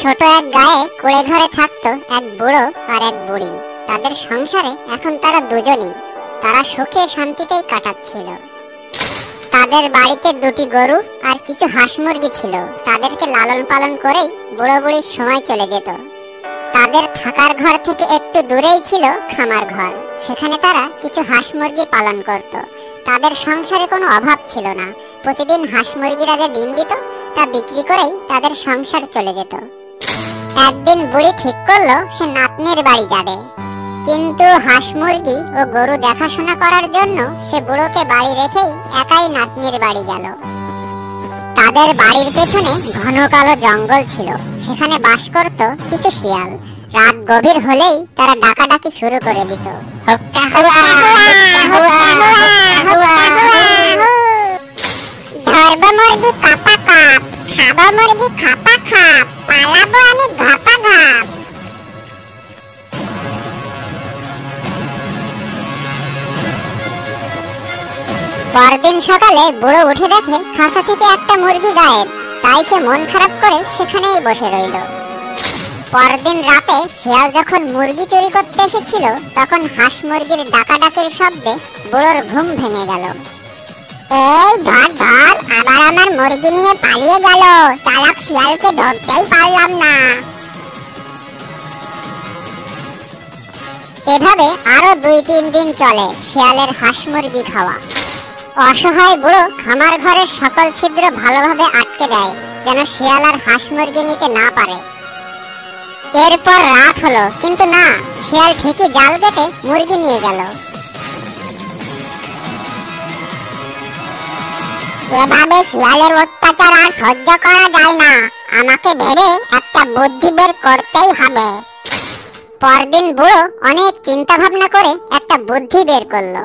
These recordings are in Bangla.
ছোট এক গায়ে কুড়ে ঘরে থাকতো এক বুড়ো আর এক বুড়ি। তাদের সংসারে এখন তারা দুজনই, তারা সুখে শান্তিতেই কাটাচ্ছিল। তাদের বাড়িতে দুটি গরু আর কিছু হাঁস মুরগি ছিল। তাদেরকে লালন পালন করেই বুড়ো বুড়ির সময় চলে যেত। তাদের থাকার ঘর থেকে একটু দূরেই ছিল খামার ঘর, সেখানে তারা কিছু হাঁস মুরগি পালন করত। তাদের সংসারে কোনো অভাব ছিল না। প্রতিদিন হাঁস মুরগিরা যে ডিম দিত তা বিক্রি করেই তাদের সংসার চলে যেত। একদিন বুড়ি ঠিক করলো সে নাতনির বাড়ি যাবে, কিন্তু হাঁস মুরগি ও গরু দেখাশোনা করার জন্য সে বুড়োকে বাড়ি রেখেই একাই নাতনির বাড়ি গেল। তাদের বাড়ির পেছনে ঘন কালো জঙ্গল ছিল, সেখানে বাস করত কিছু শিয়াল। রাত গভীর হলেই তারা ডাকাডাকি শুরু করে দিত। ধরবো মুরগি কাপা কাপ, খাবো মুরগি খাপা খাপ, পালাবো আমি ঘাপা ঘাপ। পরদিন সকালে বুড়ো উঠে দেখে খাঁচা থেকে একটা মুরগি গায়েব। তাই সে মন খারাপ করে সেখানেই বসে রইল। পরদিন রাতে শিয়াল যখন মুরগি চুরি করতে এসেছিল, তখন হাঁস মুরগির ডাকাডাকির শব্দে বুড়োর ঘুম ভেঙে গেল। এই ধর ধর, আবার আমার মুরগি নিয়ে পালিয়ে গেল, চালাক শিয়ালকে ধরতেই পারলাম না। এভাবে আরো 2-3 দিন চলে শিয়ালের হাঁস মুরগি খাওয়া। অসহায় বুড়ো খামার ঘরের সকল ছিদ্র ভালোভাবে আটকে দেয়, যেন শিয়াল আর হাঁস মুরগি নিতে না পারে। এরপর রাত হলো, কিন্তু না, শিয়াল ঠিকই জাল কেটে মুরগি নিয়ে গেল। এভাবে শিয়ালের অত্যাচার আর সহ্য করা যায় না, আমাকে ভেবে একটা বুদ্ধি বের করতেই হবে। পরদিন বুড়ো অনেক চিন্তা ভাবনা করে একটা বুদ্ধি বের করলো।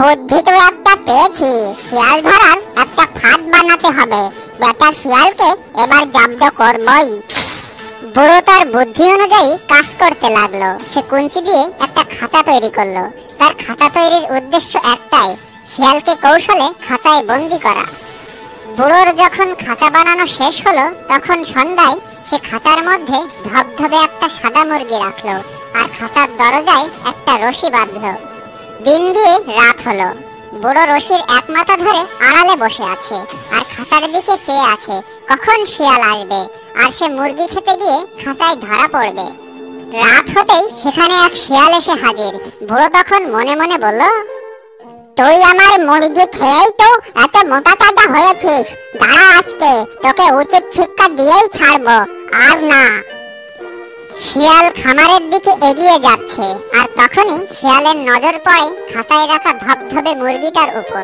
বুদ্ধি তো একটা পেয়েছি, শিয়াল ধরার একটা ফাঁদ বানাতে হবে। বেটা শিয়ালকে এবার জব্দ করবই। বুড়ো তার বুদ্ধি অনুযায়ী কাজ করতে লাগলো। সে কুঞ্চি দিয়ে একটা খাঁচা তৈরি করলো। তার খাঁচা তৈরির উদ্দেশ্য একটাই, শিয়ালকে কৌশলে খাঁচায় বন্দি করা। বুড়োর যখন খাঁচা বানানো শেষ হলো, তখন সন্ধ্যায় সে খাঁচার মধ্যে ধবধবে একটা সাদা মুরগি রাখলো আর খাঁচার দরজায় একটা রশি বাঁধলো। দিন গিয়ে রাত হলো। বুড়ো রশির এক মাথা ধরে আড়ালে বসে আছে আর খাঁচার দিকে চেয়ে আছে কখন শিয়াল আসবে আর সে মুরগি খেতে গিয়ে খাঁচায় ধরা পড়বে। রাত হতেই সেখানে এক শিয়াল এসে হাজির। বুড়ো তখন মনে মনে বলল, তুই আমার মুরগি খেয়েই তো এত মোটা তাজা হয়েছিস, দাঁড়া, আজকে তোকে উচিত শিক্ষা দিয়েই ছাড়বো, আর না। শিয়াল খামারের দিকে এগিয়ে যাচ্ছে, আর তখনই শিয়ালের নজর পড়ে খাঁচায় রাখা ধবধবে মুরগিটার উপর।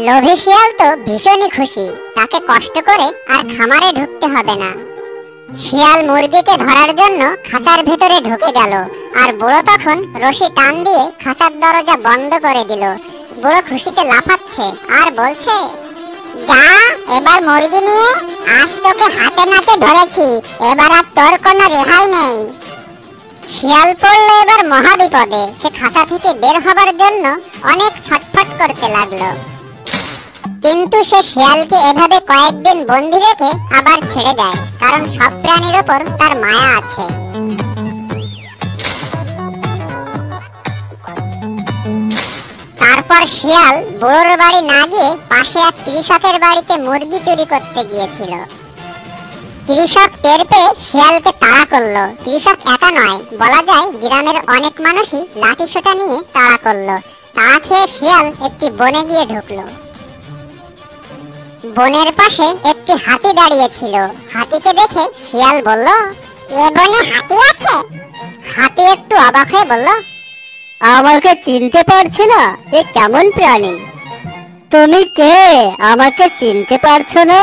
লোভী শিয়াল তো ভীষণই খুশি, তাকে কষ্ট করে আর খামারে ঢুকতে হবে না। শিয়াল মুরগিকে ধরার জন্য খাঁচার ভেতরে ঢুকে গেল, আর বুড়ো তখন রশি টান দিয়ে খাঁচার দরজা বন্ধ করে দিল। বুড়ো খুশিতে লাফাচ্ছে আর বলছে, যা, এবার মুরগি নিয়ে আজ তোকে হাতে নাতে ধরেছি, এবার আর তোর কোনো রেহাই নেই। শিয়াল পড়লো এবার মহাবিপদে। সে খাঁচা থেকে বের হবার জন্য অনেক ছটফট করতে লাগলো, কিন্তু সে শিয়ালকে এভাবে কয়েকদিন বন্দি রেখে আবার ছেড়ে দেয়, কারণ সব প্রাণীর ওপর তার মায়া আছে। তারপর শিয়াল বুড়োর বাড়ি না গিয়ে পাশে এক কৃষকের বাড়িতে মুরগি চুরি করতে গিয়েছিল। কৃষক টের পেয়ে শিয়ালকে তাড়া করলো। কৃষক একা নয়, বলা যায় গ্রামের অনেক মানুষই লাঠি সোঁটা নিয়ে তাড়া করলো। তাড়া খেয়ে শিয়াল একটি বনে গিয়ে ঢুকলো। বনের পাশে একটি হাতি দাঁড়িয়েছিল। হাতিকে দেখে শিয়াল বলল, এ বনে হাতি আছে? হাতি একটু অবাক হয়ে বলল, আমাকে চিনতে পারছো না? এ কেমন প্রাণী? তুমি কে? আমাকে চিনতে পারছো না?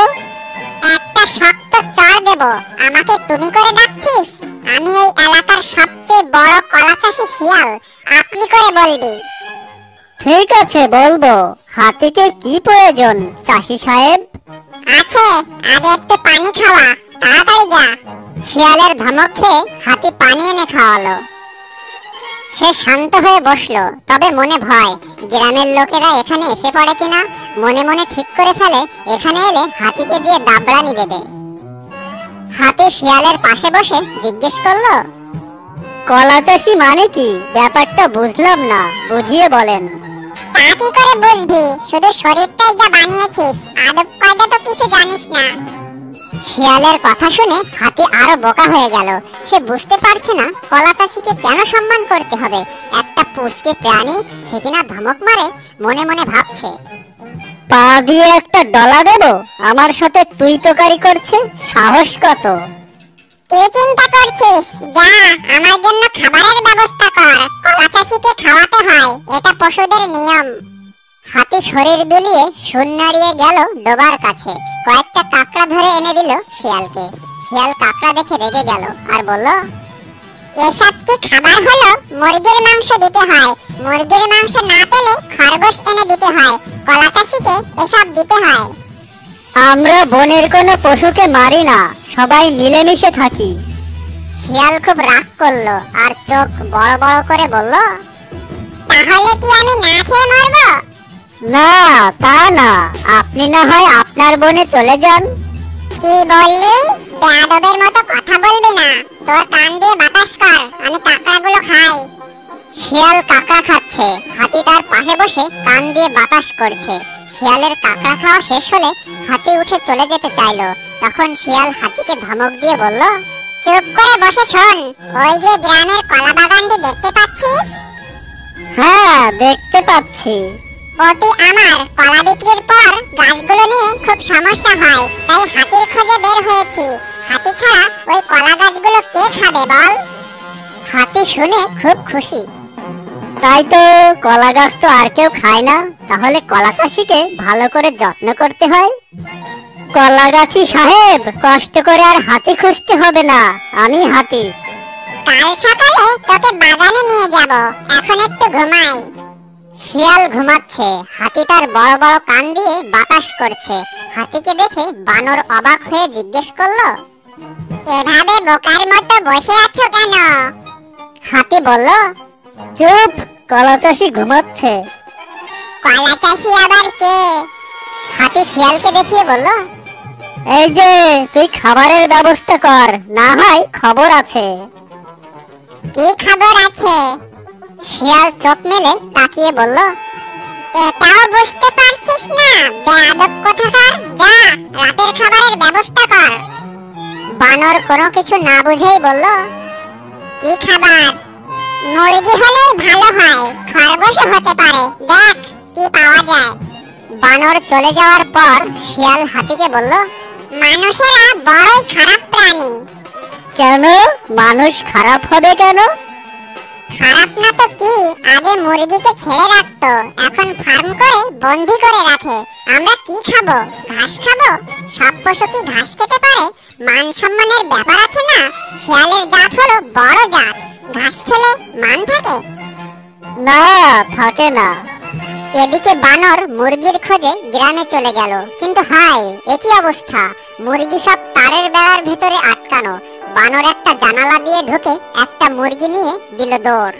একটা শক্ত চড় দেব, আমাকে তুমি করে ডাকছিস? আমি এই এলাকার সবচেয়ে বড় কলা চাষী শিয়াল, আপনি করে বলবি। ঠিক আছে, বলবো। হাতিকে কি প্রয়োজন চাষী সাহেব? আছে, আগে একটু পানি খাওয়া, তাড়াতাড়ি যা। শিয়ালের ধমক খেয়ে হাতি পানি এনে খাওয়ালো। সে শান্ত হয়ে বসলো, তবে মনে ভয়, গ্রামের লোকেরা এখানে এসে পড়ে কিনা। মনে মনে ঠিক করে ফেলে এখানে এলে হাতিকে দিয়ে দাবড়ানি দেবে। হাতি শিয়ালের পাশে বসে জিজ্ঞেস করলো, কলা চাষি মানে কি? ব্যাপারটা বুঝলাম না, বুঝিয়ে বলেন। তা কি করে বুঝবি? শুধু শরীরটাই যা বানিয়েছিস, আদব কায়দা তো কিছু জানিস না। শিয়ালের কথা শুনে হাতি আরো বোকা হয়ে গেল। সে বুঝতে পারছে না কলা চাষিকে কেন সম্মান করতে হবে। একটা পুষ্টি প্রাণী, সে কিনা ধমক মারে। মনে মনে ভাবছে, পা দিয়ে একটা ডলা দেব? আমার সাথে তুই তোকারি করছে, সাহস কত! কি চিন্তা করছিস? যা, আমার জন্য খাবারের ব্যবস্থা কর। কলা চাষিকে খাওয়াতে হয়, এটা পশুদের নিয়ম। হাতি শরীর দুলিয়ে শূন্য নাড়িয়ে গেল ডোবার কাছে। কয়েকটা কাঁকড়া ধরে এনে দিল শিয়ালকে। শিয়াল কাঁকড়া দেখে রেগে গেল আর বলল, এসব কি খাবার হলো? মুরগির মাংস দিতে হয়। মুরগির মাংস না পেলে খরগোশ এনে দিতে হয়। কলা চাষিকে এসব দিতে হয়। আমরা বনের কোনো পশুকে মারি না, সবাই মিলেমিশে থাকি। শিয়াল খুব রাগ করলো আর চোখ বড় বড় করে বলল, তাহলে কি আমি না খেয়ে মরবো? না, তা না, আপনি না হয় আপনার বনে চলে যান। কি বললি? বেয়াদবের মতো কথা বলবি না। তোর কান দিয়ে বাতাস কর, আমি কাঁকড়াগুলো খাই। শিয়াল কাঁকড়া খাচ্ছে, হাতি তার পাশে বসে কান দিয়ে বাতাস করছে। শিয়ালের কাঁকড়া খাওয়া শেষ হলে হাতি উঠে চলে যেতে চাইলো। তখন শিয়াল হাতিকে ধমক দিয়ে বলল, চুপ করে বসে শোন। ওই যে গ্রামের কলা বাগানটি দেখতে পাচ্ছিস? হ্যাঁ, দেখতে পাচ্ছি। ওটি আমার। কলা বিক্রির পর গাছগুলো নিয়ে খুব সমস্যা হয়, তাই হাতির খোঁজে বের হয়েছি। হাতি ছাড়া ওই কলা গাছগুলো কে খাবে বল? হাতি শুনে খুব খুশি। তাই তো, কলা গাছ তো আর কেউ খায় না, তাহলে কলা চাষিকে ভালো করে যত্ন করতে হয়। কলা গাছি সাহেব, কষ্ট করে আর হাতি খুঁজতে হবে না, আমি হাতি। কাল সকালে তোকে বাগানে নিয়ে যাব, এখন একটু ঘুমাই। শিয়াল ঘুমাচ্ছে, হাতি তার বড় বড় কান দিয়ে বাতাস করছে। হাতিকে দেখে বানর অবাক হয়ে জিজ্ঞেস করলো, এভাবে বোকার মতো বসে আছো কেন? হাতি বলল, চুপ, কলা চাষি ঘুমাচ্ছে। কলা চাষি আবার কে? হাতি শিয়ালকে দেখিয়ে বলল, এই যে, তুই খাবারের ব্যবস্থা কর, না হয় খবর আছে। কি খবর আছে? শিয়াল চোখ মেলে তাকিয়ে বলল, এটাও বুঝতে পারছিস না? বেয়াদব কোথাকার! যা, রাতের খাবারের ব্যবস্থা কর। বানর কোনো কিছু না বুঝেই বলল, কি খাবার? মুরগি হলেই ভালো হয়, খরগোশও হতে পারে, দেখ কি পাওয়া যায়। বানর চলে যাওয়ার পর শিয়াল হাতিকে বলল, মানুষেরা বড়ই খারাপ প্রাণী। কেন? মানুষ খারাপ হবে কেন? খারাপ না তো কি, আগে মুরগিকে ছেড়ে রাখতো, এখন ফার্ম করে বন্দি করে রাখে। আমরা কি খাবো? ঘাস খাবো? সব পশু কি ঘাস খেতে পারে? মান সম্মানের ব্যাপার আছে না? শিয়ালের জাত হলো বড় জাত, ঘাস খেলে মান থাকে? না, থাকে না। এদিকে বানর মুরগির খোঁজে গ্রামে চলে গেল। কিন্তু হাই, একই অবস্থা! মুরগি সব তারের বেড়ার ভেতরে আটকানো। বানর একটা জানালা দিয়ে ঢুকে একটা মুরগি নিয়ে দিল দৌড়।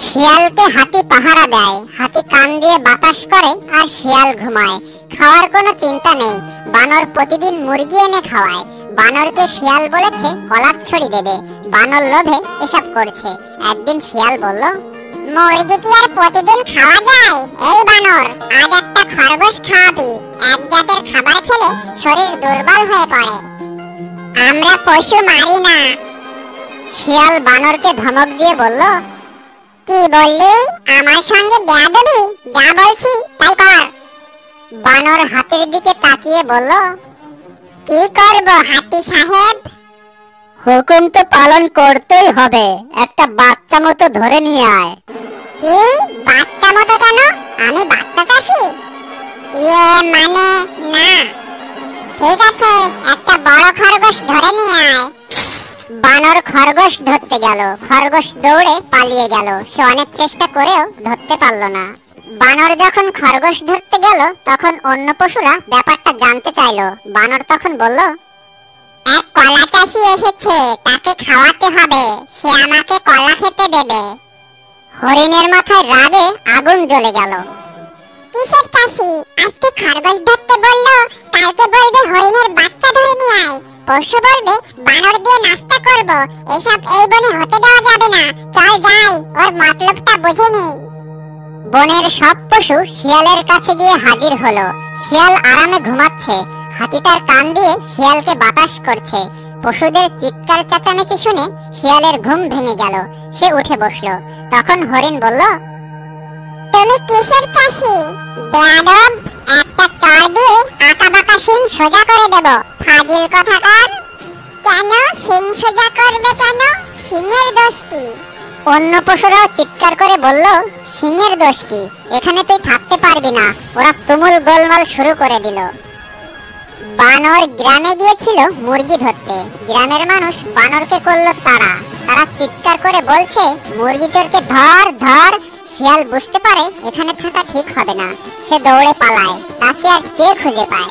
শিয়ালকে হাতি পাহারা দেয়। হাতি কান দিয়ে বাতাস করে আর শিয়াল ঘুমায়। খাওয়ার কোনো চিন্তা নেই। বানর প্রতিদিন মুরগি এনে খাওয়ায়। বানরকে শিয়াল বলেছে কলার ছড়ি দেবে। বানর লোভে এসব করছে। একদিন শিয়াল বলল, মুরগি কি আর প্রতিদিন খাওয়া যায়? এই বানর, আজ একটা খরগোশ খাওয়াবি। এক জাতের খাবার খেলে শরীর দুর্বল হয়ে পড়ে। আমরা পশু মারি না। শিয়াল বানরকে ধমক দিয়ে বলল, কি বললি? আমার সঙ্গে বেয়াদবি? যা বলছি তাই কর। বানর হাতির দিকে তাকিয়ে বলল, কি করব হাতি সাহেব? হুকুম তো পালন করতেই হবে, একটা বাচ্চা মতো ধরে নিয়ে আয়। কি বাচ্চা মতো কেন? আমি বাচ্চা চাষি? মানে না। ঠিক আছে, একটা বড় খরগোশ ধরে নিয়ে আয়। বানর খরগোশ ধরতে গেল। খরগোশ দৌড়ে পালিয়ে গেল। সে অনেক চেষ্টা করেও ধরতে পারল না। বানর যখন খরগোশ ধরতে গেল, তখন অন্য পশুরা ব্যাপারটা জানতে চাইলো। বানর তখন বলল, এক কলা চাষি এসেছে, তাকে খাওয়াতে হবে। সে আমাকে কলা খেতে দেবে। হরিণের মাথায় রাগে আগুন জ্বলে গেল। কিসের চাষি? আজকে খরগোশ ধরতে বললো, কালকে বলবে হরিণের বাচ্চা ধরে নিয়ে আয়, পরশু বলবে করব, এসব এই বনে হতে দেওয়া যাবে না। চল যাই, ওর মতলবটা বুঝে নি। বনের সব পশু শিয়ালের কাছে গিয়ে হাজির হলো। শিয়াল আরামে ঘুমাচ্ছে, হাতিটার কান দিয়ে শিয়ালকে বাতাস করছে। পশুদের চিৎকার চেঁচামেচি শুনে শিয়ালের ঘুম ভেঙে গেল। সে উঠে বসলো। তখন হরিণ বলল, তুমি কিসের চাষি? বেয়াদব, একটা চড় দিয়ে আঁকা বাঁকা শিং সোজা করে দেব। ফাজিল কথাকার। কেন শিং সোজা করবে কেন? শিংয়ের দোষ কি? অন্য পশুরাও চিৎকার করে বলল, সিংহের দোষ কি? এখানে তুই থাকতে পারবি না। ওরা তুমুল গোলমাল শুরু করে দিল। বানর গ্রামে গিয়েছিল মুরগি ধরতে। গ্রামের মানুষ বানরকে করলো তারা চিৎকার করে বলছে, মুরগি চোরকে ধর ধর। শিয়াল বুঝতে পারে এখানে থাকা ঠিক হবে না। সে দৌড়ে পালায়। তাকে আর কে খুঁজে পায়?